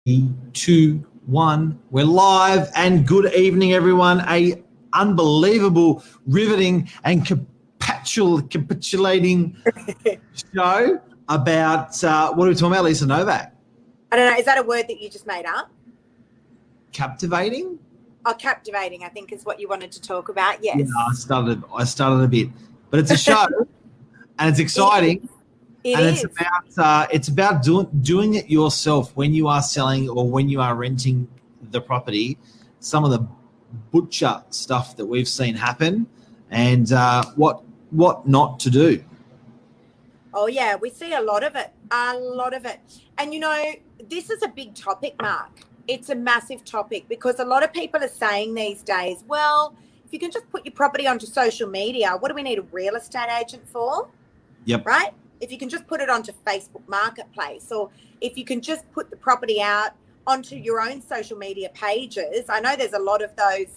Two, one. We're live, and good evening, everyone. A unbelievable, riveting, and capitulating show about what are we talking about, Lisa Novak? I don't know. Is that a word that you just made up? Captivating? Oh, captivating, I think is what you wanted to talk about. Yes. Yeah, I started a bit, but it's a show, and it's exciting. It's about doing it yourself when you are selling or when you are renting the property. Some of the butcher stuff that we've seen happen, and what not to do. Oh yeah, we see a lot of it. And you know, this is a big topic, Mark. It's a massive topic because a lot of people are saying these days, well, if you can just put your property onto social media, what do we need a real estate agent for? Yep. Right? If you can just put it onto Facebook Marketplace, or if you can just put the property out onto your own social media pages. I know there's a lot of those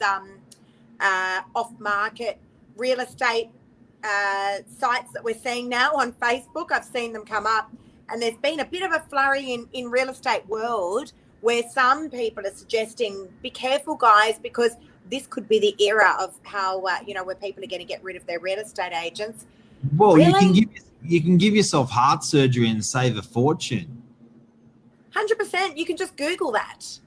off-market real estate sites that we're seeing now on Facebook. I've seen them come up, and there's been a bit of a flurry in real estate world where some people are suggesting, be careful, guys, because this could be the era of how, where people are going to get rid of their real estate agents. Well, really? You can give yourself heart surgery and save a fortune. 100%. You can just Google that.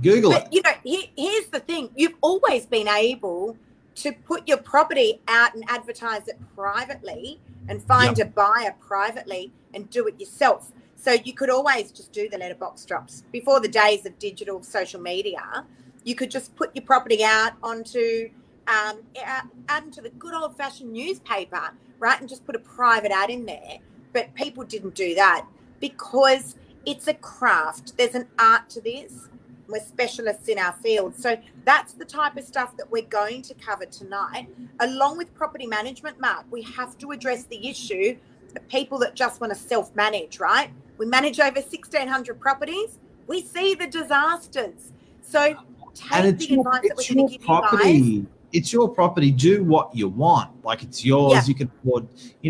Google it. You know, here's the thing. You've always been able to put your property out and advertise it privately and find a buyer privately and do it yourself. So you could always just do the letterbox drops. Before the days of digital social media, you could just put your property out onto the good old-fashioned newspaper, right, and just put a private ad in there. But people didn't do that because it's a craft. There's an art to this. We're specialists in our field. So that's the type of stuff that we're going to cover tonight. Along with property management, Mark, we have to address the issue of people that just want to self-manage, right? We manage over 1,600 properties. We see the disasters. So take the advice that we're going to give you guys. It's your property. Do what you want. Like, it's yours. Yeah.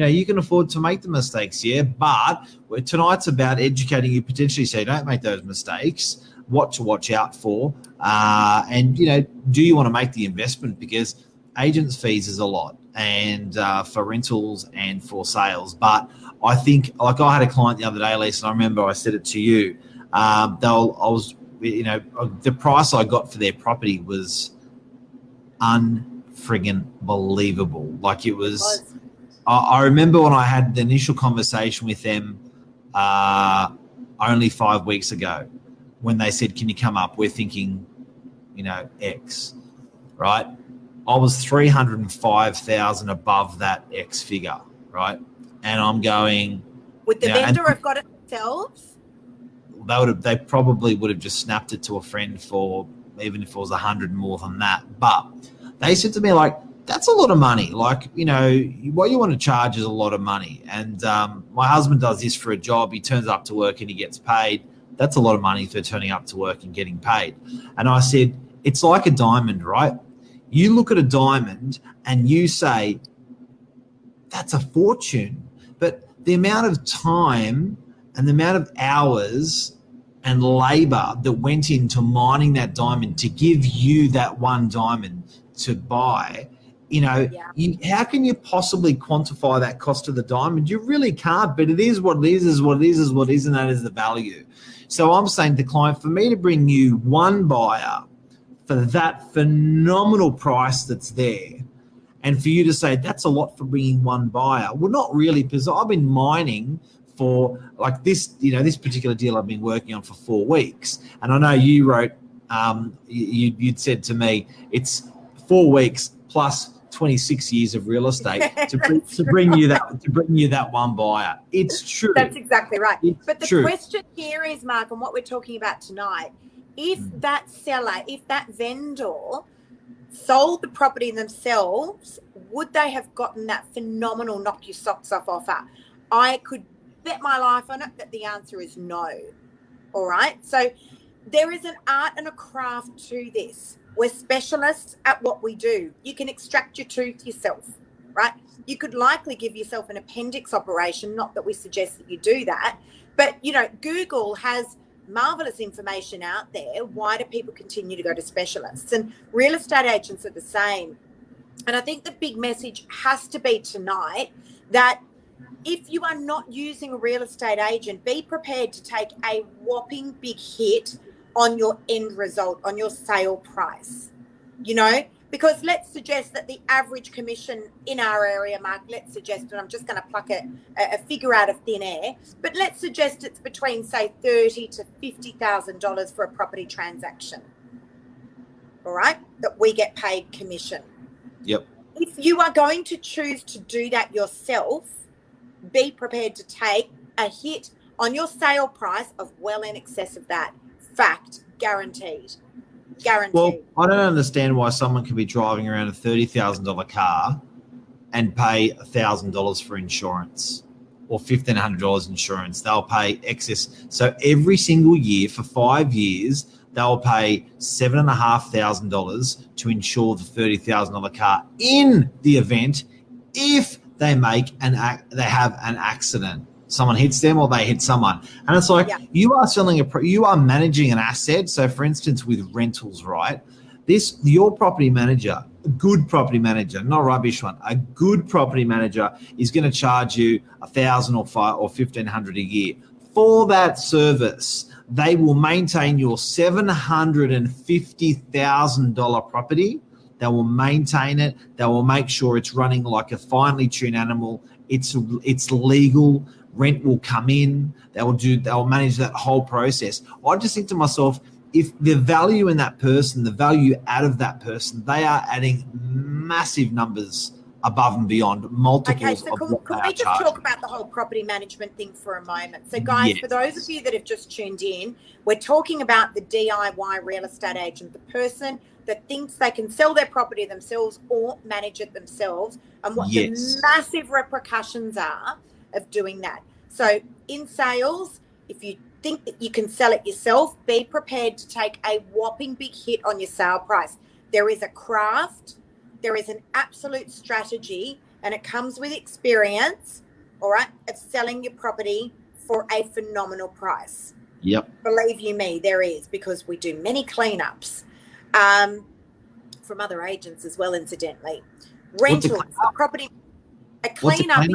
You can afford to make the mistakes, yeah. But tonight's about educating you potentially so you don't make those mistakes, what to watch out for, and do you want to make the investment? Because agents' fees is a lot, and for rentals and for sales. But I think, like, I had a client the other day, Lisa, and I remember I said it to you. The price I got for their property was unfriggin' believable. Like, it was. I remember when I had the initial conversation with them only 5 weeks ago, when they said, "Can you come up? We're thinking, X," right? I was 305,000 above that X figure, right? And I'm going. Would the vendor have got it themselves? They probably would have just snapped it to a friend for, even if it was 100 more than that. But they said to me, like, that's a lot of money. Like, what you want to charge is a lot of money. And my husband does this for a job. He turns up to work and he gets paid. That's a lot of money for turning up to work and getting paid. And I said, it's like a diamond, right? You look at a diamond and you say, that's a fortune. But the amount of time and the amount of hours and labor that went into mining that diamond to give you that one diamond to buy, how can you possibly quantify that cost of the diamond? You really can't, but it is what it is what it is, and that is the value. So I'm saying to the client, for me to bring you one buyer for that phenomenal price that's there, and for you to say that's a lot for bringing one buyer, well, not really, because I've been mining for, like, this, this particular deal I've been working on for 4 weeks. And I know you wrote, you'd said to me, it's 4 weeks plus 26 years of real estate to bring you that one buyer. It's true. That's exactly right. But the true. Question here is, Mark, and what we're talking about tonight, if that seller, if that vendor sold the property themselves, would they have gotten that phenomenal knock your socks off offer? I could bet my life on it that the answer is no. All right. So there is an art and a craft to this. We're specialists at what we do. You can extract your tooth yourself, right? You could likely give yourself an appendix operation, not that we suggest that you do that, but Google has marvelous information out there. Why do people continue to go to specialists? And real estate agents are the same. And I think the big message has to be tonight that if you are not using a real estate agent, be prepared to take a whopping big hit on your end result, on your sale price, you know, because let's suggest that the average commission in our area, Mark, let's suggest, and I'm just going to pluck a figure out of thin air, but let's suggest it's between, say, $30,000 to $50,000 for a property transaction, all right, that we get paid commission. Yep. If you are going to choose to do that yourself, be prepared to take a hit on your sale price of well in excess of that. Fact, guaranteed. Guaranteed. Well, I don't understand why someone can be driving around a $30,000 car and pay $1,000 for insurance or $1,500 insurance. They'll pay excess. So every single year for 5 years, they'll pay $7,500 to insure the $30,000 car in the event if they have an accident. Someone hits them or they hit someone. And it's like, you are you are managing an asset. So for instance, with rentals, right? Your property manager, a good property manager, not a rubbish one, a good property manager is going to charge you $1,000 or $1,500 a year. For that service, they will maintain your $750,000 property. They will maintain it. They will make sure it's running like a finely tuned animal. It's legal. Rent will come in. They'll manage that whole process. I just think to myself, if the value in that person, the value out of that person, they are adding massive numbers above and beyond multiples. Okay, so could we just talk about the whole property management thing for a moment? So guys, for those of you that have just tuned in, we're talking about the DIY real estate agent, the person that thinks they can sell their property themselves or manage it themselves, and what the massive repercussions are of doing that. So in sales, if you think that you can sell it yourself, be prepared to take a whopping big hit on your sale price. There is a craft, there is an absolute strategy, and it comes with experience, all right, of selling your property for a phenomenal price. Yep. Believe you me, there is, because we do many cleanups from other agents as well, incidentally. Rentals, property, a cleanup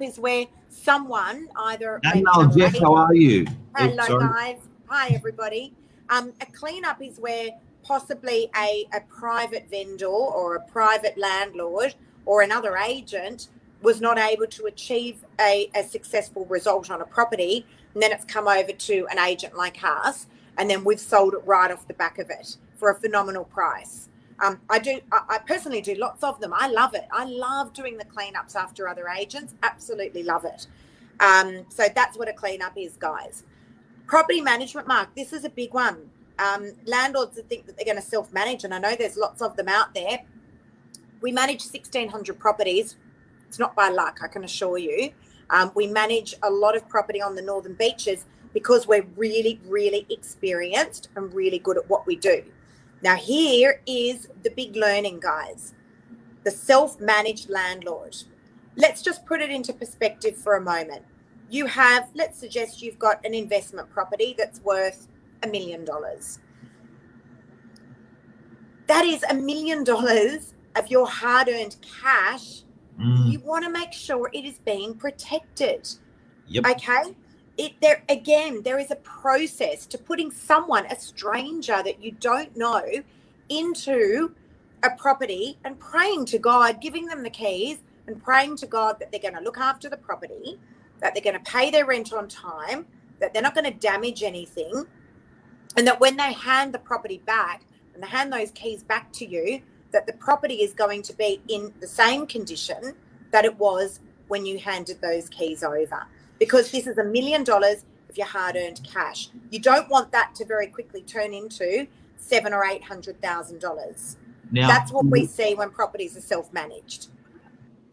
is where someone either... Hello, Jeff, how are you? Hello, guys. Hi, everybody. A cleanup is where possibly a private vendor or a private landlord or another agent was not able to achieve a successful result on a property, and then it's come over to an agent like us, and then we've sold it right off the back of it for a phenomenal price. I personally do lots of them. I love it. I love doing the cleanups after other agents. Absolutely love it. So that's what a cleanup is, guys. Property management, Mark, this is a big one. Landlords that think that they're going to self-manage, and I know there's lots of them out there. We manage 1,600 properties. It's not by luck, I can assure you. We manage a lot of property on the Northern Beaches because we're really, really experienced and really good at what we do. Now, here is the big learning, guys. The self-managed landlord. Let's just put it into perspective for a moment. You have, let's suggest you've got an investment property that's worth $1 million. That is $1 million of your hard-earned cash. You want to make sure it is being protected. Yep. Okay? There is a process to putting someone, a stranger that you don't know, into a property and praying to God, giving them the keys and praying to God that they're going to look after the property, that they're going to pay their rent on time, that they're not going to damage anything, and that when they hand the property back and they hand those keys back to you, that the property is going to be in the same condition that it was when you handed those keys over. Because this is $1 million of your hard-earned cash. You don't want that to very quickly turn into $700,000 or $800,000. Now, that's what we see when properties are self-managed.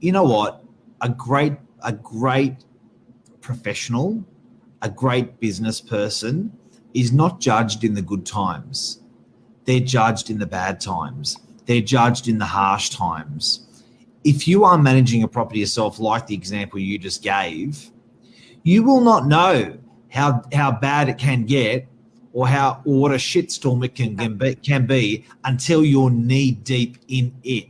You know what? A great professional, a great business person is not judged in the good times. They're judged in the bad times. They're judged in the harsh times. If you are managing a property yourself, like the example you just gave, you will not know how bad it can get, or what a shitstorm it can be until you're knee deep in it.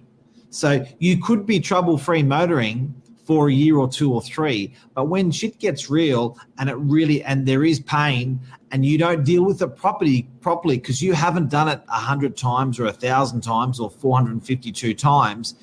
So you could be trouble-free motoring for a year or 2 or 3, but when shit gets real and there is pain, and you don't deal with the property properly because you haven't done it 100 times or 1,000 times or 452 times,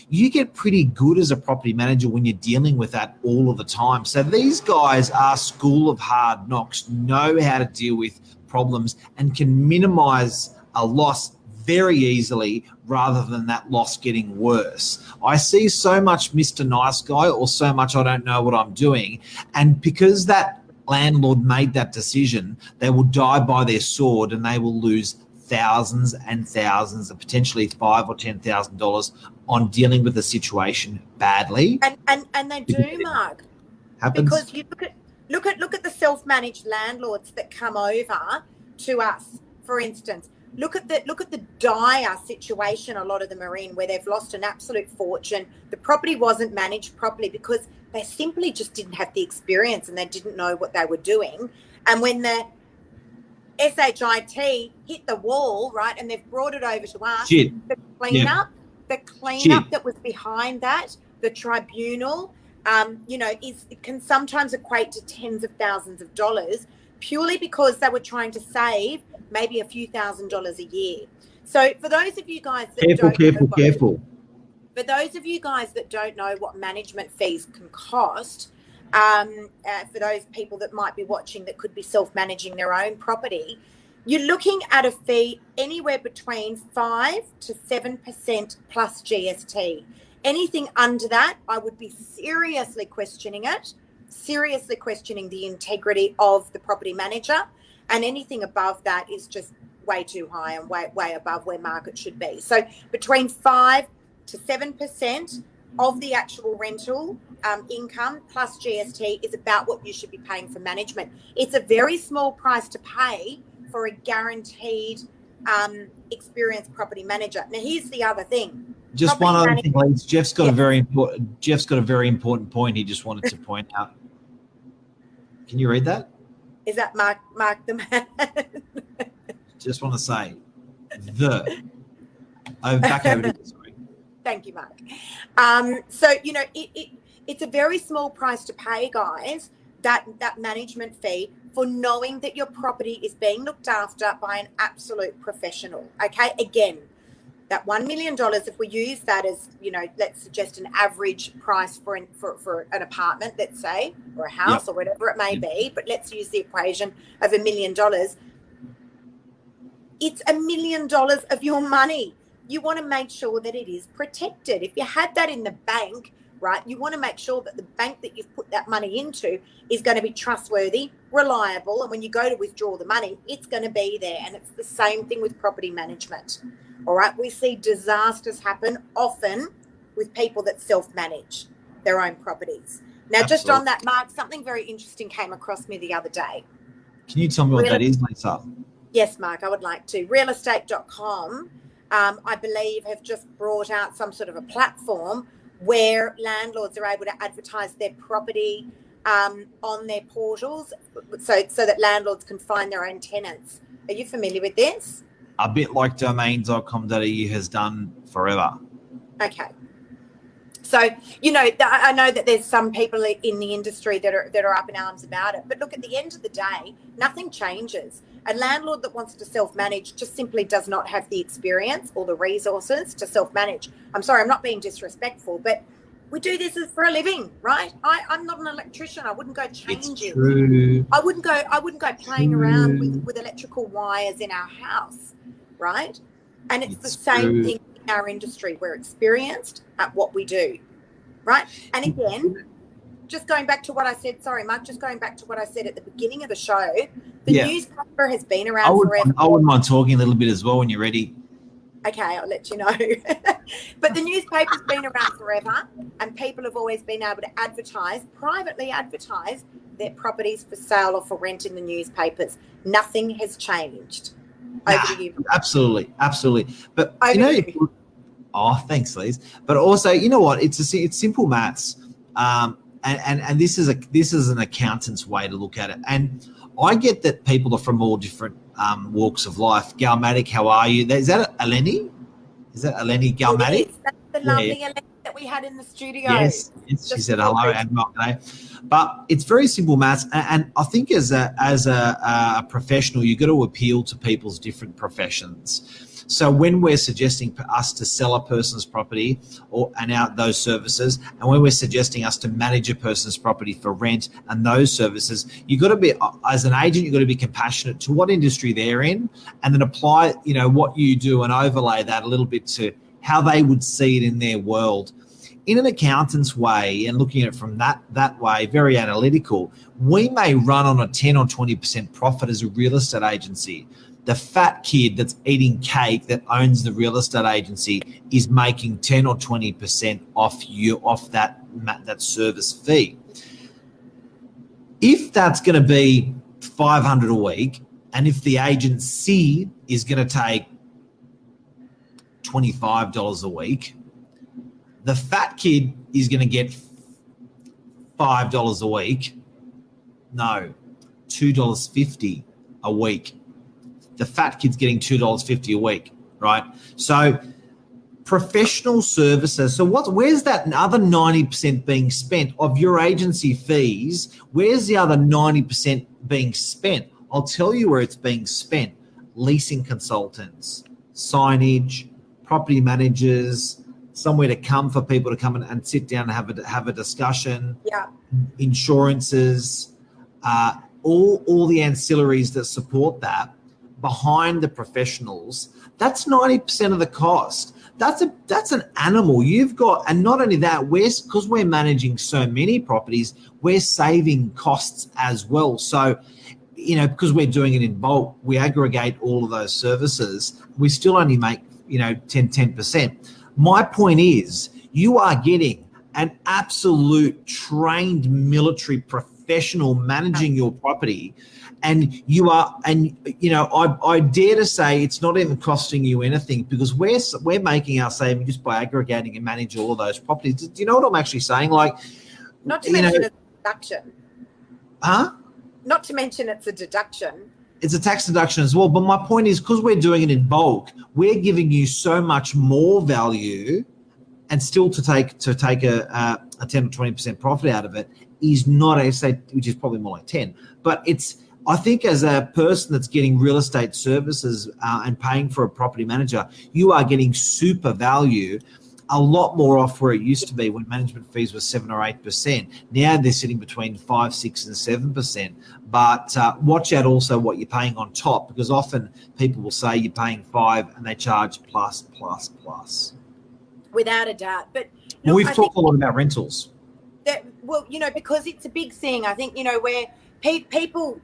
you get pretty good as a property manager when you're dealing with that all of the time. So these guys are school of hard knocks, know how to deal with problems and can minimize a loss very easily rather than that loss getting worse. I see so much Mr. Nice Guy or so much I don't know what I'm doing. And because that landlord made that decision, they will die by their sword and they will lose thousands and thousands, and potentially $5,000 or $10,000 on dealing with the situation badly. And they do, Mark. Happens. Because you look at the self-managed landlords that come over to us, for instance. Look at the dire situation a lot of them are in, where they've lost an absolute fortune. The property wasn't managed properly because they simply just didn't have the experience and they didn't know what they were doing. And when the SHIT hit the wall, right, and they've brought it over to us, the cleanup that was behind that, the tribunal, it can sometimes equate to tens of thousands of dollars, purely because they were trying to save maybe a few $1,000s a year. So for those of you guys that careful. For those of you guys that don't know what management fees can cost, for those people that might be watching that could be self-managing their own property, you're looking at a fee anywhere between 5 to 7% plus GST. Anything under that, I would be seriously questioning the integrity of the property manager, and anything above that is just way too high and way above where market should be. So between 5 to 7% of the actual rental income plus GST is about what you should be paying for management. It's a very small price to pay for a guaranteed experienced property manager. Now, here's the other thing. Just one other thing, Lance. Jeff's got a very important point he just wanted to point out. Can you read that? Is that Mark the man? Just want to say back over to you, sorry. Thank you, Mark. So it's a very small price to pay, guys, that management fee, for knowing that your property is being looked after by an absolute professional. Okay, again, that $1 million, if we use that as, let's suggest an average price for an apartment, let's say, or a house, or whatever it may be, but let's use the equation of $1 million. It's $1 million of your money. You want to make sure that it is protected. If you had that in the bank, right, you want to make sure that the bank that you've put that money into is going to be trustworthy, reliable, and when you go to withdraw the money, it's going to be there. And it's the same thing with property management. All right, we see disasters happen often with people that self-manage their own properties. Now, Absolutely. Just on that, Mark, something very interesting came across me the other day. Can you tell me what that is, Lisa? Yes, Mark, I would like to. Realestate.com, I believe, have just brought out some sort of a platform where landlords are able to advertise their property on their portals so that landlords can find their own tenants. Are you familiar with this? A bit like domain.com.au has done forever. Okay. So, I know that there's some people in the industry that are up in arms about it. But look, at the end of the day, nothing changes. A landlord that wants to self-manage just simply does not have the experience or the resources to self-manage. I'm sorry, I'm not being disrespectful, but we do this for a living, right? I'm not an electrician. I wouldn't go change it. True. I wouldn't go playing around with electrical wires in our house, right? And it's the same thing in our industry. We're experienced at what we do, right? And again, just going back to what I said, sorry, Mark, just going back to what I said at the beginning of the show, the newspaper has been around forever. I wouldn't mind talking a little bit as well when you're ready. Okay, I'll let you know. But the newspaper's been around forever, and people have always been able to privately advertise their properties for sale or for rent in the newspapers. Nothing has changed. Over to you. Absolutely. But oh, thanks, Liz. But also, you know what? It's simple maths. and this is an accountant's way to look at it. And I get that people are from all different walks of life. Galmatic, how are you? Is that Eleni? Is that Eleni Galmatic? That's the lovely Eleni that we had in the studio. Yes, she said hello and welcome. But it's very simple maths, and I think as a professional, you've got to appeal to people's different professions. So when we're suggesting us to sell a person's property and out those services, and when we're suggesting us to manage a person's property for rent and those services, you've got to be, as an agent, you've got to be compassionate to what industry they're in, and then apply, what you do and overlay that a little bit to how they would see it in their world. In an accountant's way, and looking at it from that way, very analytical, we may run on a 10 or 20% profit as a real estate agency. The fat kid that's eating cake that owns the real estate agency is making 10 or 20% off that service fee. If that's going to be $500 a week, and if the agency is going to take $25 a week, the fat kid is going to get $5 a week. No, $2.50 a week. The fat kid's getting $2.50 a week, right? So professional services. So where's that other 90% being spent of your agency fees? Where's the other 90% being spent? I'll tell you where it's being spent. Leasing consultants, signage, property managers, somewhere to come for people to come and sit down and have a discussion. Yeah. Insurances, all the ancillaries that support that. Behind the professionals, that's 90% of the cost. That's an animal you've got. And not only that, because we're managing so many properties, we're saving costs as well. So, because we're doing it in bulk, we aggregate all of those services. We still only make, 10%. My point is, you are getting an absolute trained military professional managing your property. And I dare to say it's not even costing you anything, because we're making our saving just by aggregating and manage all of those properties. Do you know what I'm actually saying? Like, not to mention it's a deduction. Huh? Not to mention it's a deduction. It's a tax deduction as well. But my point is, because we're doing it in bulk, we're giving you so much more value, and still to take a 10 or 20% profit out of it is not which is probably more like 10. But I think as a person that's getting real estate services and paying for a property manager, you are getting super value, a lot more off where it used to be when management fees were 7 or 8%. Now they're sitting between 5, 6, and 7%. But watch out also what you're paying on top, because often people will say you're paying 5 and they charge plus. Without a doubt. But look, we've talked a lot about rentals. Because it's a big thing. I think, where people,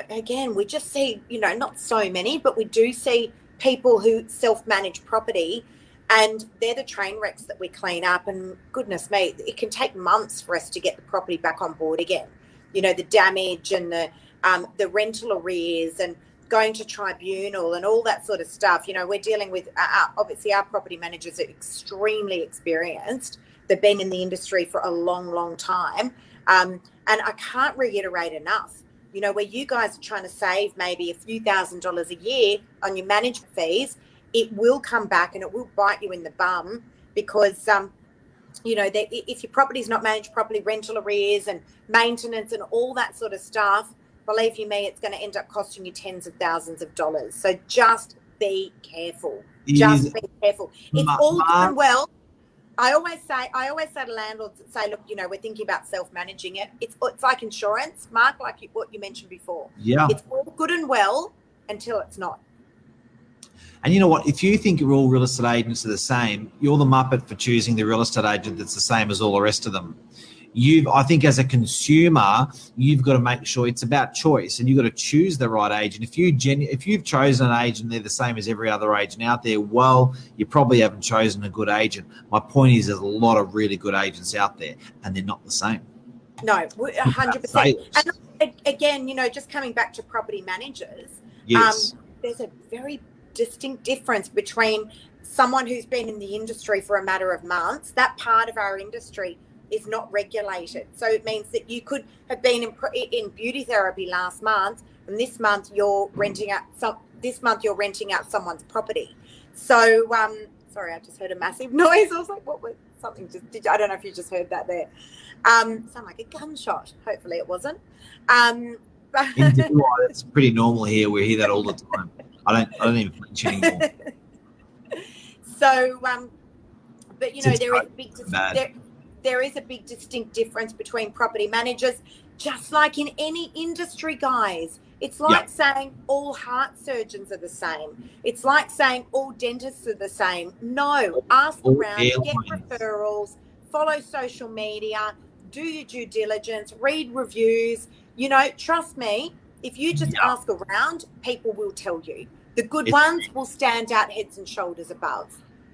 again, we just see, not so many, but we do see people who self-manage property, and they're the train wrecks that we clean up. And goodness me, it can take months for us to get the property back on board again. The damage and the rental arrears and going to tribunal and all that sort of stuff. We're dealing with, obviously our property managers are extremely experienced. They've been in the industry for a long, long time. And I can't reiterate enough, where you guys are trying to save maybe a few $1,000s a year on your management fees, it will come back and it will bite you in the bum, because, if your property's not managed properly, rental arrears and maintenance and all that sort of stuff, believe you me, it's going to end up costing you tens of thousands of dollars. So just be careful. Just be careful. It's all good and well. I always say to landlords that say, look, we're thinking about self-managing it. It's like insurance, Mark, like what you mentioned before. Yeah. It's all good and well until it's not. And you know what? If you think all real estate agents are the same, you're the muppet for choosing the real estate agent that's the same as all the rest of them. I think as a consumer, you've got to make sure it's about choice, and you've got to choose the right agent. If you've chosen an agent, they're the same as every other agent out there, well, you probably haven't chosen a good agent. My point is, there's a lot of really good agents out there, and they're not the same. No, 100%. And again, just coming back to property managers, yes. There's a very distinct difference between someone who's been in the industry for a matter of months. That part of our industry is not regulated. So it means that you could have been in beauty therapy last month, and this month you're renting out someone's property. So sorry, I just heard a massive noise. I was like, what was something just I don't know if you just heard that there. Sound like a gunshot. Hopefully it wasn't. It's pretty normal here. We hear that all the time. I don't even flinch anymore. So, but you know, there is a big distinct difference between property managers, just like in any industry, guys. It's like saying all heart surgeons are the same. It's like saying all dentists are the same. No, ask around, get referrals, follow social media, do your due diligence, read reviews. You know, trust me, if you just ask around, people will tell you. The good ones will stand out heads and shoulders above.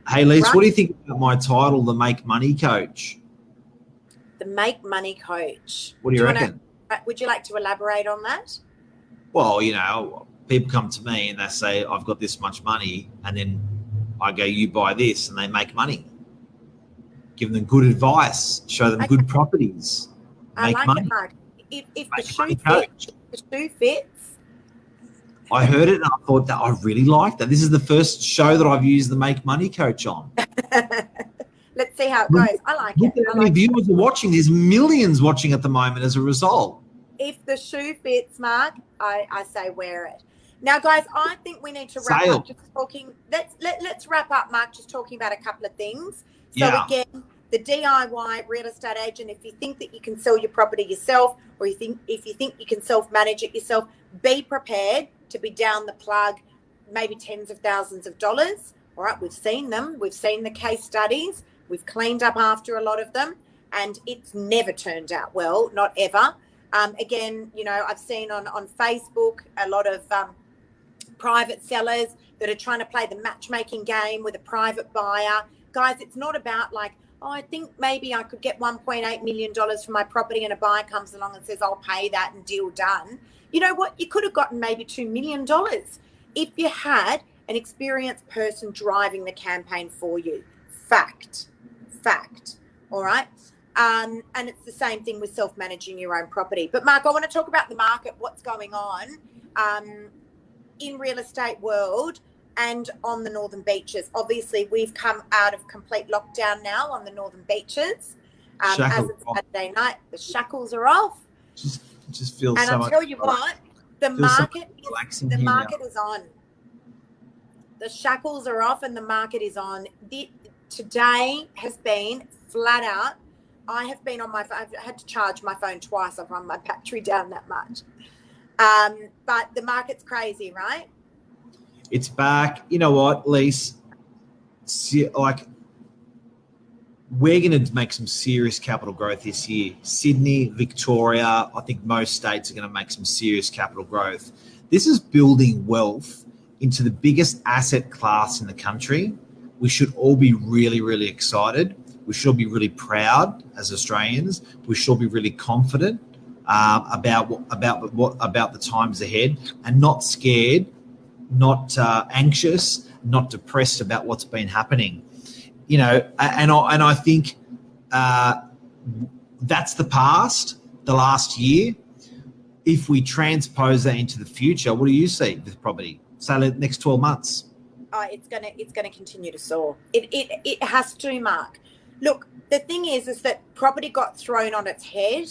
Hey, Lise, what do you think about my title, the Make Money Coach? The Make Money Coach. What do you reckon? Would you like to elaborate on that? Well, you know, people come to me and they say, I've got this much money, and then I go, you buy this, and they make money. Give them good advice, show them good properties, make money. It, Mark. If the shoe fits. I heard it and I thought that I really liked that. This is the first show that I've used the Make Money Coach on. Let's see how it goes. I like it. Look at how many viewers are watching. There's millions watching at the moment as a result. If the shoe fits, Mark, I say wear it. Now, guys, I think we need to wrap up. Just talking. Let's wrap up, Mark. Just talking about a couple of things. So again, the DIY real estate agent. If you think that you can sell your property yourself, or if you think you can self-manage it yourself, be prepared to be down the plug, maybe tens of thousands of dollars. All right, we've seen them. We've seen the case studies. We've cleaned up after a lot of them, and it's never turned out well, not ever. Again, you know, I've seen on Facebook a lot of private sellers that are trying to play the matchmaking game with a private buyer. Guys, it's not about like, oh, I think maybe I could get $1.8 million for my property, and a buyer comes along and says, I'll pay that and deal done. You know what? You could have gotten maybe $2 million if you had an experienced person driving the campaign for you. Fact. All right. And it's the same thing with self-managing your own property. But Mark, I want to talk about the market, what's going on in real estate world and on the Northern Beaches. Obviously, we've come out of complete lockdown now on the Northern Beaches. As it's Saturday night, the shackles are off. Just feels and so I'll tell you what, the market is on. The shackles are off and the market is on. Today has been flat out. I have been on my phone. I've had to charge my phone twice. I've run my battery down that much. But the market's crazy, right? It's back. You know what, Lise? Like, we're going to make some serious capital growth this year. Sydney, Victoria, I think most states are going to make some serious capital growth. This is building wealth into the biggest asset class in the country. We should all be really, really excited. We should all be really proud as Australians. We should all be really confident about the times ahead, and not scared, not anxious, not depressed about what's been happening. You know, and I think that's the past, the last year. If we transpose that into the future, what do you see with property? Say the next 12 months. Oh, it's gonna continue to soar. It has to, Mark. Look, the thing is that property got thrown on its head,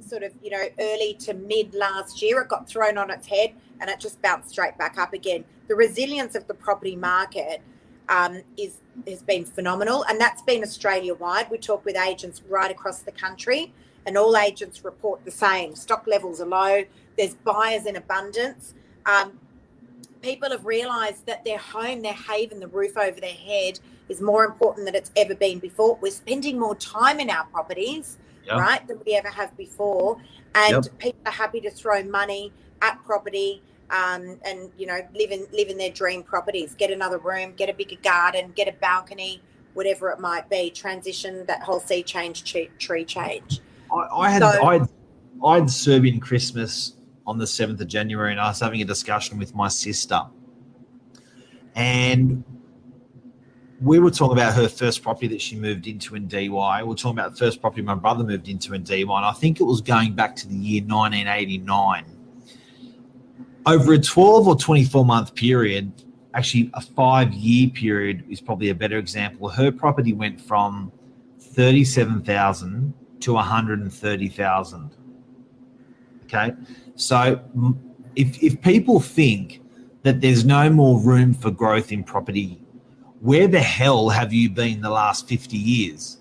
sort of, you know, early to mid last year. It got thrown on its head and it just bounced straight back up again. The resilience of the property market has been phenomenal, and that's been Australia-wide. We talk with agents right across the country, and all agents report the same. Stock levels are low. There's buyers in abundance. People have realised that their home, their haven, the roof over their head is more important than it's ever been before. We're spending more time in our properties, right, than we ever have before. And people are happy to throw money at property and, you know, live in their dream properties. Get another room, get a bigger garden, get a balcony, whatever it might be. Transition, that whole sea change, tree change. I had Serbian Christmas on the 7th of January, and I was having a discussion with my sister. And we were talking about her first property that she moved into in DY. We were talking about the first property my brother moved into in DY, and I think it was going back to the year 1989. Over a 12 or 24-month period, actually a 5-year period is probably a better example. Her property went from 37,000 to 130,000. Okay, so if people think that there's no more room for growth in property, where the hell have you been the last 50 years?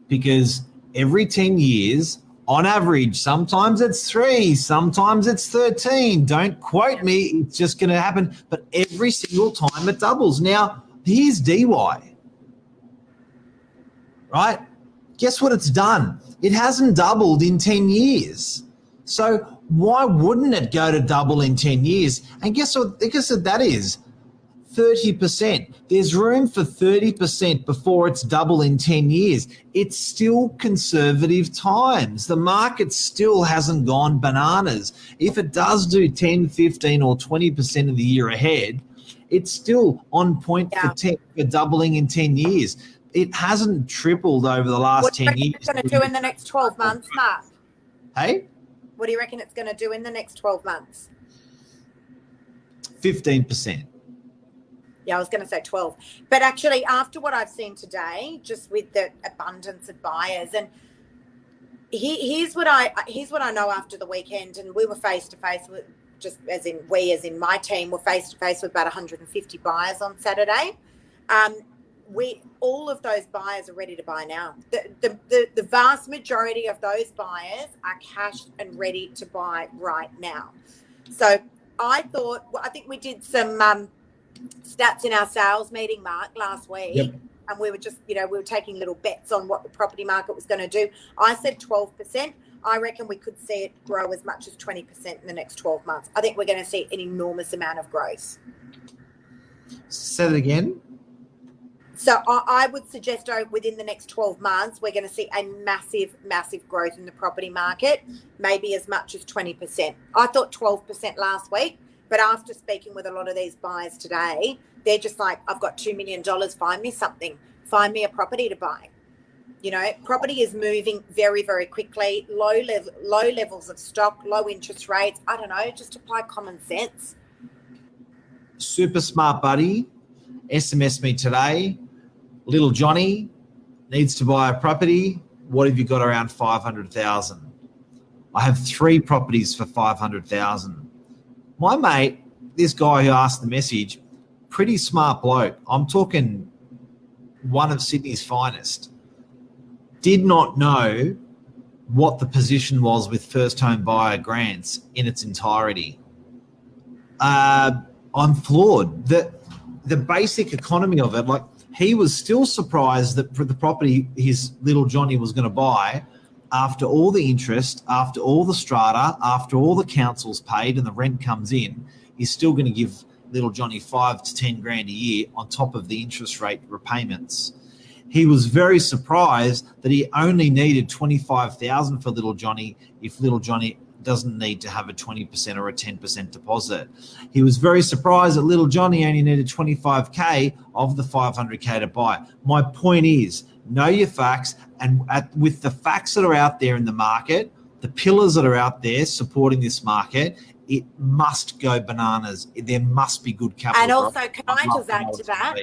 Because every 10 years, on average, sometimes it's 3, sometimes it's 13. Don't quote me, it's just going to happen. But every single time it doubles. Now, here's DY, right? Guess what it's done? It hasn't doubled in 10 years. So why wouldn't it go to double in 10 years? And guess what that is? 30%. There's room for 30% before it's double in 10 years. It's still conservative times. The market still hasn't gone bananas. If it does do 10, 15 or 20% of the year ahead, it's still on point for doubling in 10 years. It hasn't tripled over the last 10 years. What do you reckon it's going to do in the next 12 months, Mark? Hey? What do you reckon it's going to do in the next 12 months? 15%. Yeah, I was going to say 12. But actually, after what I've seen today, just with the abundance of buyers, and here's what I know after the weekend, and we were face to face with, just as in my team were face to face with about 150 buyers on Saturday. All of those buyers are ready to buy now. The vast majority of those buyers are cashed and ready to buy right now. So I think we did some stats in our sales meeting, Mark, last week. Yep. And we were just, we were taking little bets on what the property market was going to do. I said 12%. I reckon we could see it grow as much as 20% in the next 12 months. I think we're going to see an enormous amount of growth. Say that again. So I would suggest within the next 12 months, we're going to see a massive, massive growth in the property market, maybe as much as 20%. I thought 12% last week, but after speaking with a lot of these buyers today, they're just like, I've got $2 million, find me something, find me a property to buy. Property is moving very, very quickly, low levels of stock, low interest rates. I don't know, just apply common sense. Super smart buddy SMS me today. Little Johnny needs to buy a property. What have you got around 500,000? I have 3 properties for 500,000. My mate, this guy who asked the message, pretty smart bloke. I'm talking one of Sydney's finest. Did not know what the position was with first home buyer grants in its entirety. I'm floored. The basic economy of it, like, he was still surprised that for the property his little Johnny was going to buy, after all the interest, after all the strata, after all the council's paid and the rent comes in, he's still going to give little Johnny 5 to 10 grand a year on top of the interest rate repayments. He was very surprised that he only needed 25,000 for little Johnny if little Johnny doesn't need to have a 20% or a 10% deposit. He was very surprised that little Johnny only needed 25K of the 500K to buy. My point is, know your facts, and with the facts that are out there in the market, the pillars that are out there supporting this market, it must go bananas. There must be good capital. And also, can I just add to that?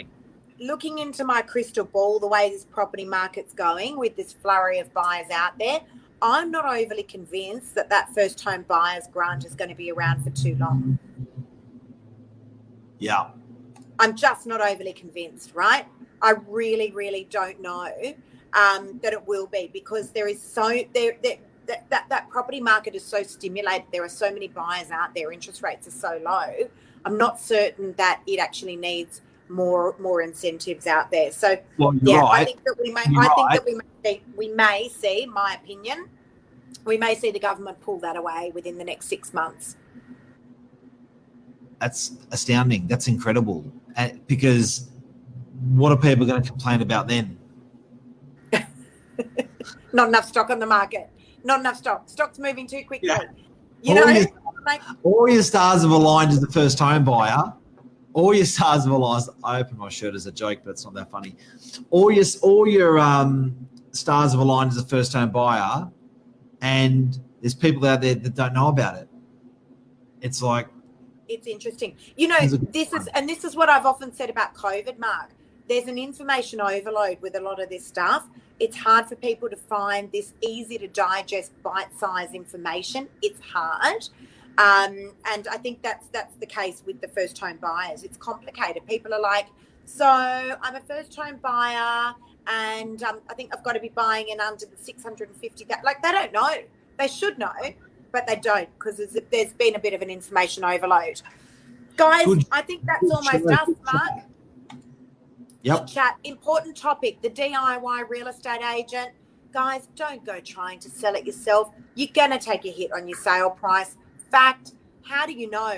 Looking into my crystal ball, the way this property market's going with this flurry of buyers out there, I'm not overly convinced that first home buyer's grant is going to be around for too long. Yeah. I'm just not overly convinced, right? I really, really don't know that it will be, because there is that property market is so stimulated. There are so many buyers out there. Interest rates are so low. I'm not certain that it actually needs more incentives out there. So right. I think that we may see, my opinion, we may see the government pull that away within the next 6 months. That's astounding. That's incredible. Because what are people going to complain about then? Not enough stock on the market. Not enough stock. Stock's moving too quickly. Yeah. All your stars have aligned as the first home buyer. all your stars have aligned. I opened my shirt as a joke, but it's not that funny. All your stars have aligned as a first-home buyer, and there's people out there that don't know about it. It's like, it's interesting. You know, this is what I've often said about COVID, Mark. There's an information overload with a lot of this stuff. It's hard for people to find this easy to digest, bite-sized information. It's hard. And I think that's the case with the first home buyers. It's complicated. People are like, so I'm a first home buyer and I think I've got to be buying in under the 650. Like, they don't know. They should know, but they don't, because there's been a bit of an information overload. Guys, I think that's all my stuff, Mark. Yep. Chat, important topic, the DIY real estate agent. Guys, don't go trying to sell it yourself. You're going to take a hit on your sale price. Fact, how do you know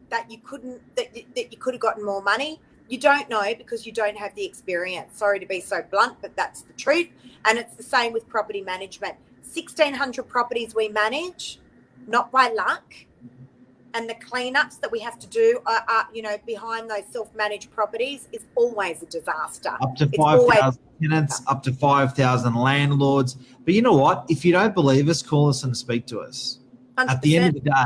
that you could have gotten more money? You don't know because you don't have the experience. Sorry to be so blunt, but that's the truth. And it's the same with property management. 1,600 properties we manage, not by luck. And the cleanups that we have to do are behind those self-managed properties is always a disaster. Up to 5,000 tenants, up to 5,000 landlords. But you know what? If you don't believe us, call us and speak to us. 100%. At the end of the day,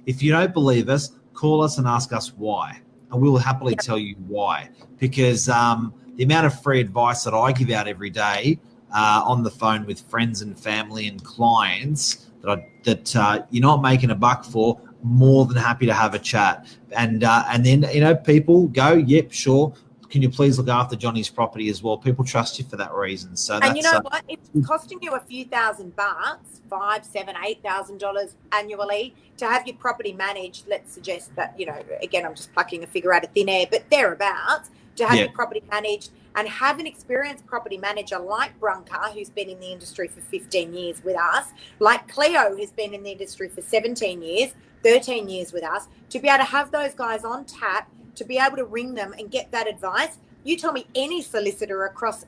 if you don't believe us, call us and ask us why. And we'll happily tell you why. Because the amount of free advice that I give out every day on the phone with friends and family and clients that you're not making a buck for, more than happy to have a chat. And then, people go, yep, sure. Can you please look after Johnny's property as well? People trust you for that reason. So and you know what? It's costing you a few $1,000, $5,000, $7,000, $8,000 annually to have your property managed. Let's suggest that, again, I'm just plucking a figure out of thin air, but thereabouts, to have your property managed and have an experienced property manager like Branka, who's been in the industry for 15 years with us, like Cleo, who's been in the industry for 17 years, 13 years with us, to be able to have those guys on tap, to be able to ring them and get that advice. You tell me any solicitor across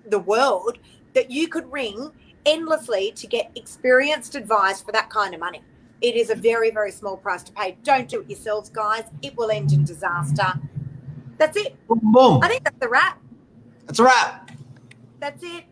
the world that you could ring endlessly to get experienced advice for that kind of money. It is a very, very small price to pay. Don't do it yourselves, guys. It will end in disaster. That's it. Boom, boom. I think that's a wrap. That's a wrap. That's it.